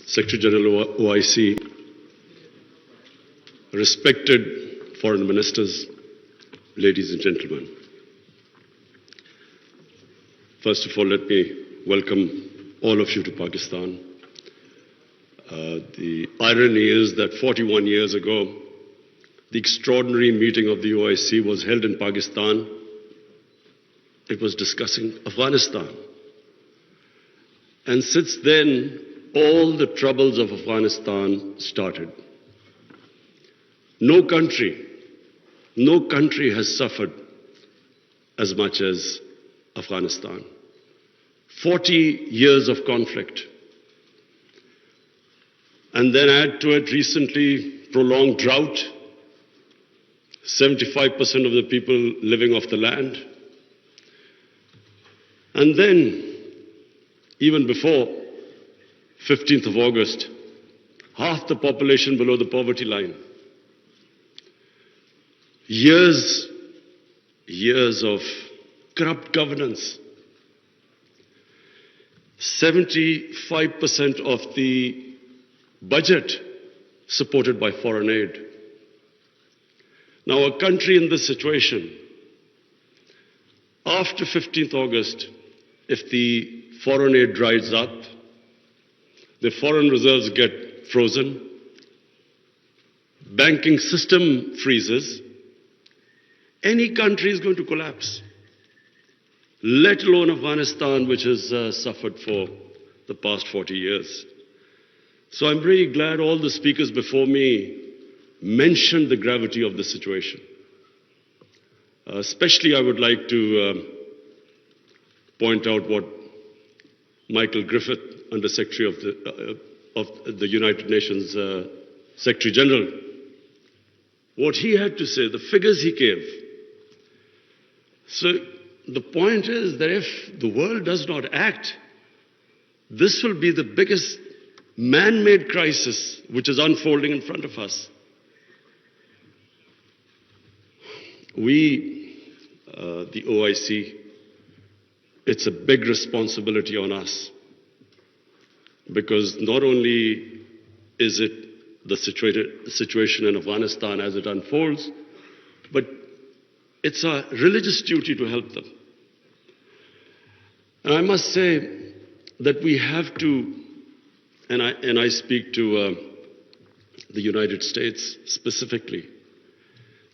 Secretary General OIC, respected foreign ministers, ladies and gentlemen. First of all, let me welcome all of you to Pakistan. The irony is that 41 years ago, the extraordinary meeting of the OIC was held in Pakistan. It was discussing Afghanistan. And since then, all the troubles of Afghanistan started. No country has suffered as much as Afghanistan. 40 years of conflict. And then add to it recently prolonged drought, 75% of the people living off the land. And then, even before 15th of August, half the population below the poverty line. Years of corrupt governance. 75% of the budget supported by foreign aid. Now, a country in this situation, after 15th August, if the foreign aid dries up, the foreign reserves get frozen, banking system freezes, any country is going to collapse, let alone Afghanistan, which has suffered for the past 40 years. So I'm really glad all the speakers before me mentioned the gravity of the situation. Especially I would like to point out what Michael Griffith, Under Secretary of the United Nations Secretary General, what he had to say, the figures he gave. So the point is that if the world does not act, this will be the biggest man-made crisis which is unfolding in front of us. We, the OIC, it's a big responsibility on us, because not only is it the situation in Afghanistan as it unfolds, but it's a religious duty to help them. And I must say that we have to, and I speak to the United States specifically,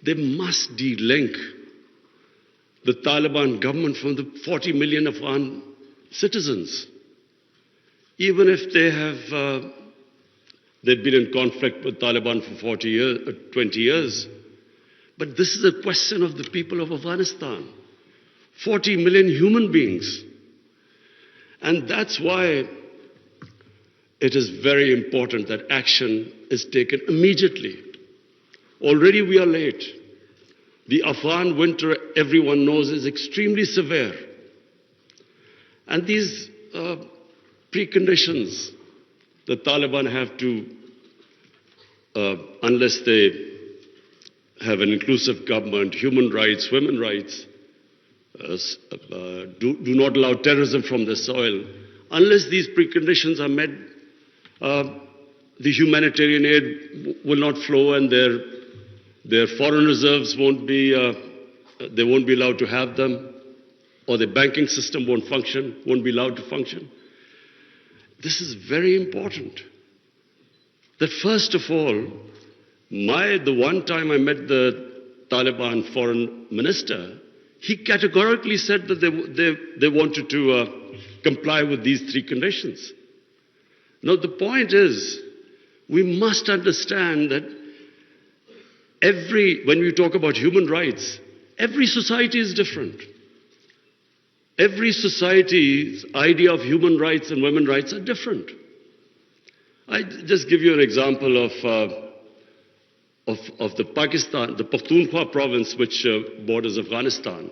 they must de-link the Taliban government from the 40 million Afghan citizens. Even if they've been in conflict with Taliban for 20 years. But this is a question of the people of Afghanistan. 40 million human beings. And that's why it is very important that action is taken immediately. Already we are late. The Afghan winter, everyone knows, is extremely severe. And these preconditions the Taliban have to, unless they have an inclusive government, human rights, women's rights, do not allow terrorism from their soil. Unless these preconditions are met, the humanitarian aid will not flow, and their foreign reserves won't be allowed to have them, or the banking system won't be allowed to function. This is very important. That first of all, the one time I met the Taliban foreign minister, he categorically said that they wanted to comply with these three conditions. Now the point is, we must understand that when we talk about human rights, every society is different. Every society's idea of human rights and women's rights are different. I just give you an example of the Pakhtunkhwa province, which borders Afghanistan.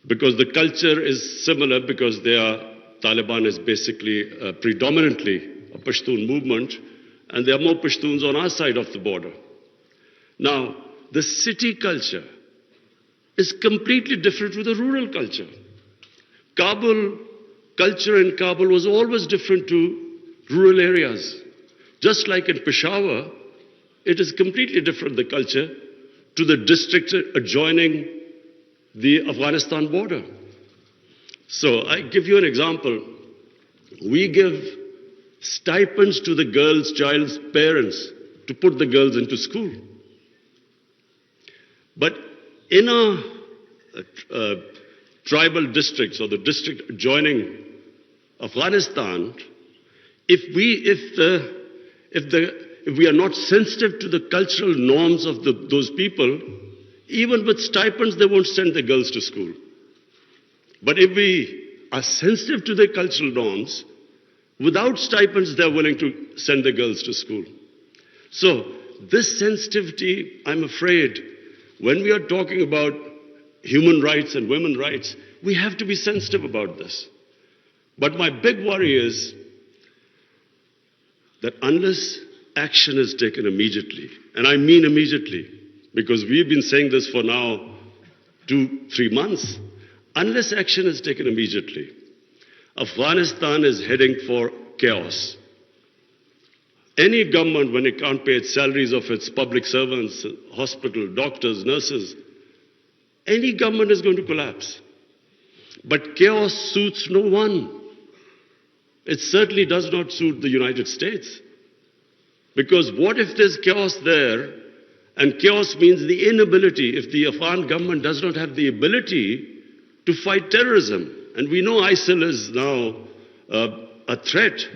Because the culture is similar, because Taliban is basically predominantly a Pashtun movement, and there are more Pashtuns on our side of the border. Now, the city culture is completely different with the rural culture. Culture in Kabul was always different to rural areas. Just like in Peshawar, it is completely different, the culture, to the district adjoining the Afghanistan border. So I give you an example. We give stipends to the child's parents to put the girls into school. But in our tribal districts or the district adjoining Afghanistan, if we are not sensitive to the cultural norms of those people, even with stipends, they won't send their girls to school. But if we are sensitive to their cultural norms, without stipends, they're willing to send their girls to school. So this sensitivity, I'm afraid, when we are talking about human rights and women's rights, we have to be sensitive about this. But my big worry is that unless action is taken immediately, and I mean immediately, because we've been saying this for now 2-3 months, unless action is taken immediately, Afghanistan is heading for chaos. Any government, when it can't pay its salaries of its public servants, hospital, doctors, nurses, any government is going to collapse. But chaos suits no one. It certainly does not suit the United States. Because what if there's chaos there, and chaos means the inability, if the Afghan government does not have the ability to fight terrorism. And we know ISIL is now a threat.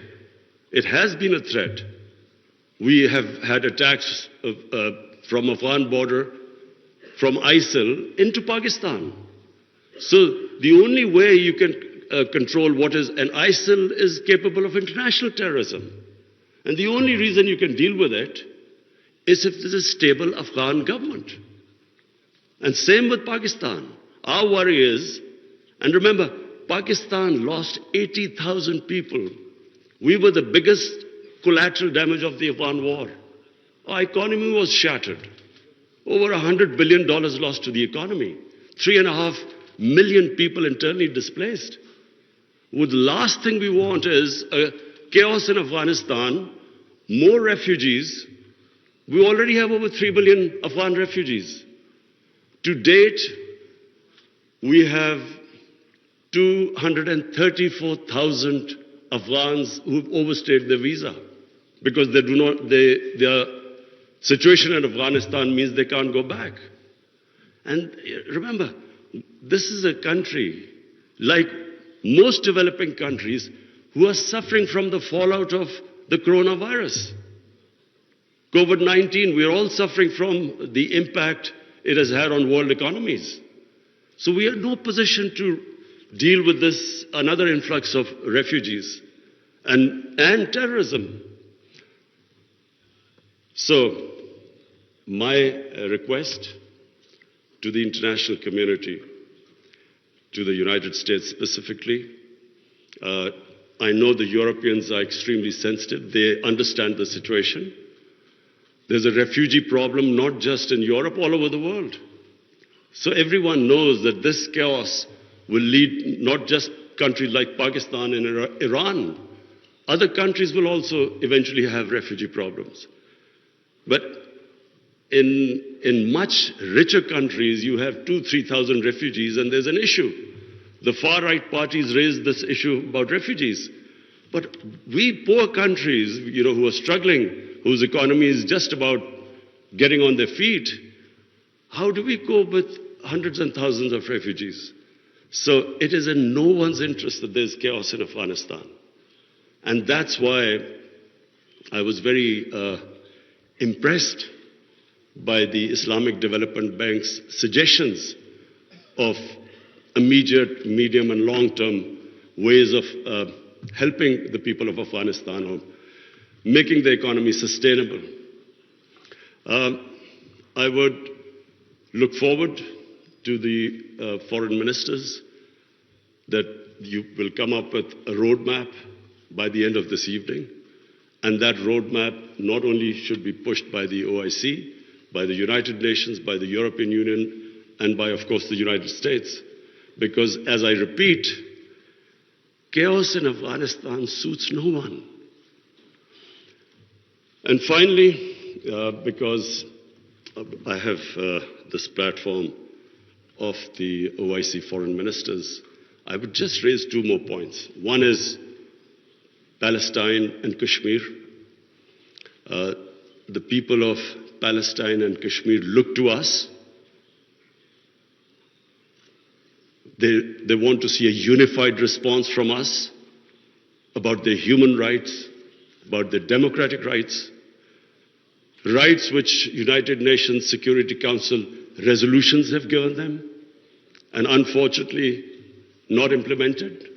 It has been a threat. We have had attacks from Afghan border, from ISIL into Pakistan. So the only way you can control what is, and ISIL is capable of international terrorism. And the only reason you can deal with it is if there's a stable Afghan government. And same with Pakistan. Our worry is, and remember, Pakistan lost 80,000 people. We were the biggest collateral damage of the Afghan war. Our economy was shattered. Over $100 billion lost to the economy. 3.5 million people internally displaced. Well, the last thing we want is chaos in Afghanistan, more refugees. We already have over 3 billion Afghan refugees. To date, we have 234,000 Afghans who've overstayed their visa because their situation in Afghanistan means they can't go back. And remember, this is a country, like most developing countries, who are suffering from the fallout of the coronavirus. COVID-19, we're all suffering from the impact it has had on world economies. So we are in no position to deal with this, another influx of refugees and terrorism. So my request to the international community, to the United States specifically, I know the Europeans are extremely sensitive. They understand the situation. There's a refugee problem not just in Europe, all over the world. So everyone knows that this chaos will lead not just countries like Pakistan and Iran. Other countries will also eventually have refugee problems. But in much richer countries, you have 2,000-3,000 refugees, and there's an issue. The far-right parties raised this issue about refugees. But we poor countries, who are struggling, whose economy is just about getting on their feet, how do we cope with hundreds and thousands of refugees? So it is in no one's interest that there's chaos in Afghanistan. And that's why I was very impressed by the Islamic Development Bank's suggestions of immediate, medium, and long-term ways of helping the people of Afghanistan, or making the economy sustainable. I would look forward to the foreign ministers that you will come up with a roadmap by the end of this evening. And that roadmap not only should be pushed by the OIC, by the United Nations, by the European Union, and by, of course, the United States. Because, as I repeat, chaos in Afghanistan suits no one. And finally, because I have this platform of the OIC foreign ministers, I would just raise two more points. One is Palestine and Kashmir. The people of Palestine and Kashmir look to us. They want to see a unified response from us about their human rights, about their democratic rights, rights which United Nations Security Council resolutions have given them, and unfortunately not implemented.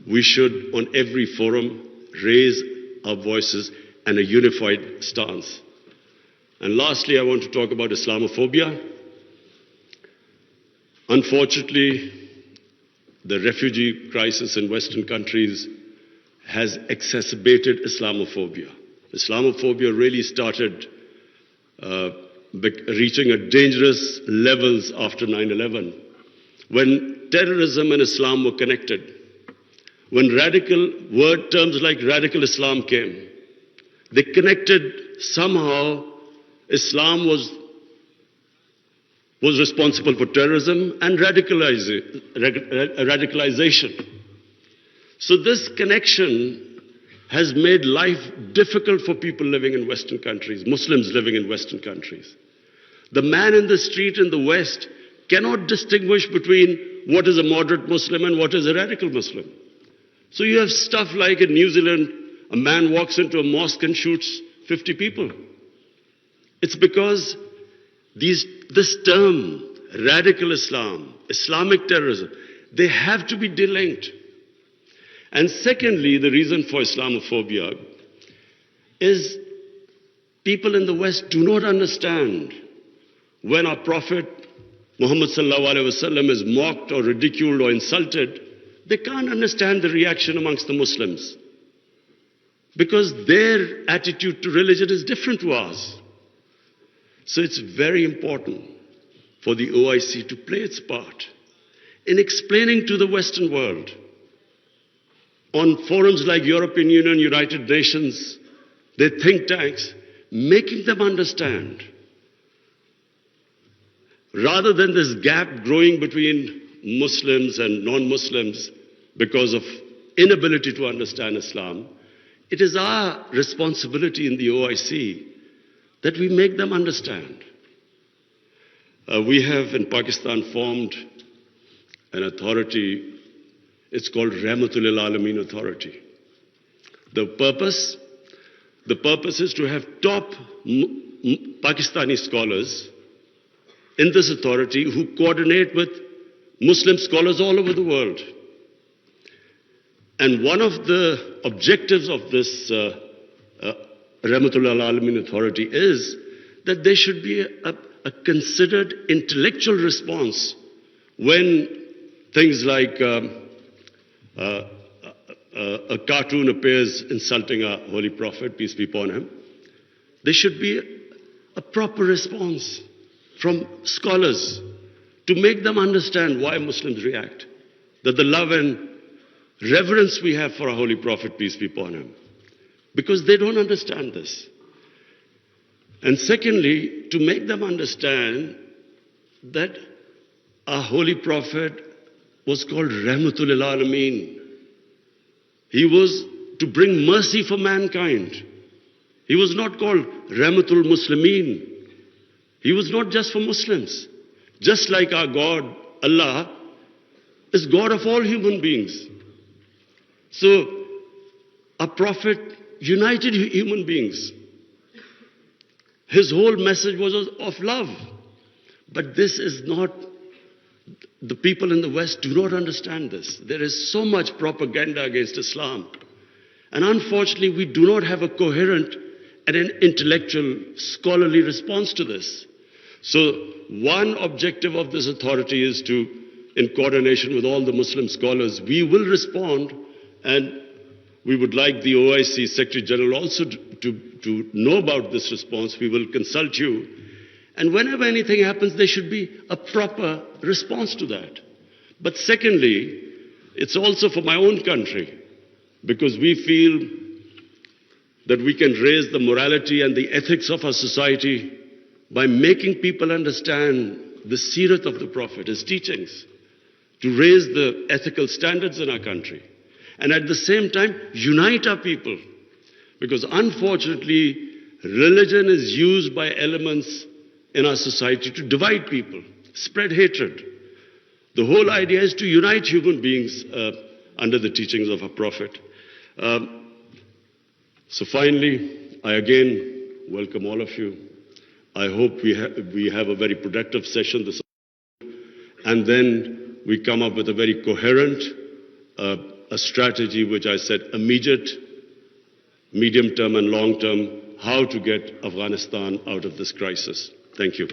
We should, on every forum, raise our voices and a unified stance. And lastly, I want to talk about Islamophobia. Unfortunately, the refugee crisis in Western countries has exacerbated Islamophobia. Islamophobia really started reaching a dangerous levels after 9/11, when terrorism and Islam were connected. When terms like radical Islam came, they connected somehow. Islam was responsible for terrorism and radicalization. So this connection has made life difficult for people living in Western countries, Muslims living in Western countries. The man in the street in the West cannot distinguish between what is a moderate Muslim and what is a radical Muslim. So you have stuff like in New Zealand, a man walks into a mosque and shoots 50 people. It's because this term, radical Islam, Islamic terrorism, they have to be delinked. And secondly, the reason for Islamophobia is people in the West do not understand when our Prophet Muhammad sallallahu alaihi wasallam is mocked or ridiculed or insulted. They can't understand the reaction amongst the Muslims because their attitude to religion is different to ours. So it's very important for the OIC to play its part in explaining to the Western world on forums like European Union, United Nations, their think tanks, making them understand. Rather than this gap growing between Muslims and non-Muslims because of inability to understand Islam, it is our responsibility in the OIC that we make them understand. We have in Pakistan formed an authority, it's called Rahmatul Alameen Authority. The purpose is to have top Pakistani scholars in this authority who coordinate with Muslim scholars all over the world. And one of the objectives of this Rahmatul Alameen Authority is that there should be a considered intellectual response when things like a cartoon appears insulting our Holy Prophet, peace be upon him. There should be a proper response from scholars to make them understand why Muslims react, that the love and reverence we have for our Holy Prophet, peace be upon him, because they don't understand this. And secondly, to make them understand that our Holy Prophet was called Rahmatul Alameen. He was to bring mercy for mankind. He was not called Rahmatul Muslimeen. He was not just for Muslims. Just like our God, Allah, is God of all human beings. So, our Prophet united human beings. His whole message was of love. But this is not, the people in the West do not understand this. There is so much propaganda against Islam. And unfortunately, we do not have a coherent and an intellectual, scholarly response to this. So one objective of this authority is to, in coordination with all the Muslim scholars, we will respond, and we would like the OIC Secretary General also to know about this response. We will consult you. And whenever anything happens, there should be a proper response to that. But secondly, it's also for my own country, because we feel that we can raise the morality and the ethics of our society by making people understand the seerat of the Prophet, his teachings, to raise the ethical standards in our country, and at the same time unite our people. Because unfortunately, religion is used by elements in our society to divide people, spread hatred. The whole idea is to unite human beings under the teachings of our Prophet. So finally, I again welcome all of you. I hope we have a very productive session this afternoon, and then we come up with a very coherent a strategy which I said immediate, medium term and long term, how to get Afghanistan out of this crisis. Thank you.